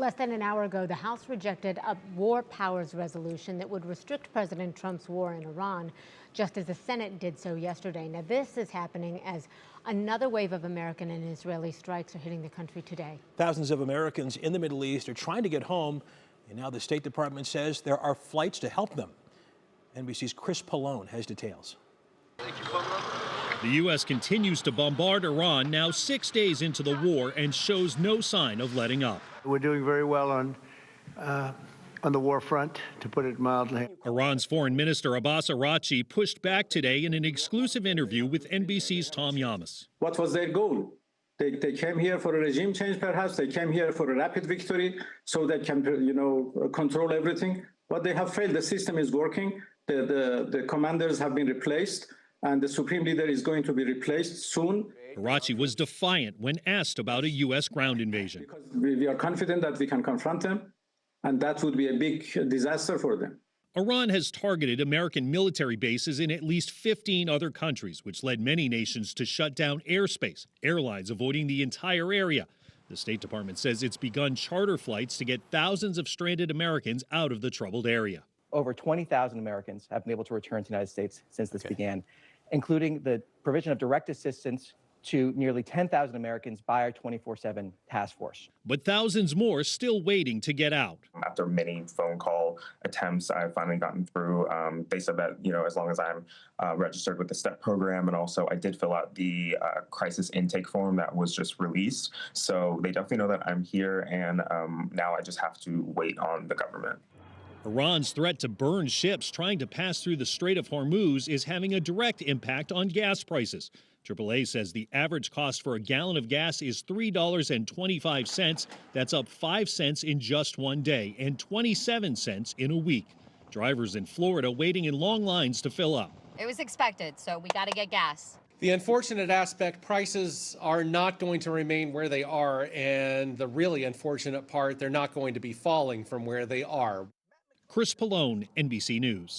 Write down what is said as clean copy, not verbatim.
Less than an hour ago, the House rejected a war powers resolution that would restrict President Trump's war in Iran, just as the Senate did so yesterday. Now, this is happening as another wave of American and Israeli strikes are hitting the country today. Thousands of Americans in the Middle East are trying to get home, and now the State Department says there are flights to help them. NBC's Chris Pallone has details. The U.S. continues to bombard Iran now 6 days into the war and shows no sign of letting up. We're doing very well on the war front, to put it mildly. Iran's Foreign Minister Abbas Araghchi pushed back today in an exclusive interview with NBC's Tom Yamas. What was their goal? They came here for a regime change, perhaps. They came here for a rapid victory so they can, control everything. But they have failed. The system is working. The commanders have been replaced, and the supreme leader is going to be replaced soon. Araghchi was defiant when asked about a U.S. ground invasion. Because we are confident that we can confront them, and that would be a big disaster for them. Iran has targeted American military bases in at least 15 other countries, which led many nations to shut down airspace, airlines avoiding the entire area. The State Department says it's begun charter flights to get thousands of stranded Americans out of the troubled area. Over 20,000 Americans have been able to return to the United States since this began, including the provision of direct assistance to nearly 10,000 Americans by our 24/7 task force. But thousands more still waiting to get out. After many phone call attempts, I've finally gotten through. They said that, as long as I'm registered with the Sept program, and also I did fill out the crisis intake form that was just released. So they definitely know that I'm here, and now I just have to wait on the government. Iran's threat to burn ships trying to pass through the Strait of Hormuz is having a direct impact on gas prices. AAA says the average cost for a gallon of gas is $3.25. That's up 5 cents in just one day and 27 cents in a week. Drivers in Florida waiting in long lines to fill up. It was expected, so we got to get gas. The unfortunate aspect, prices are not going to remain where they are, and the really unfortunate part, they're not going to be falling from where they are. Chris Pallone, NBC News.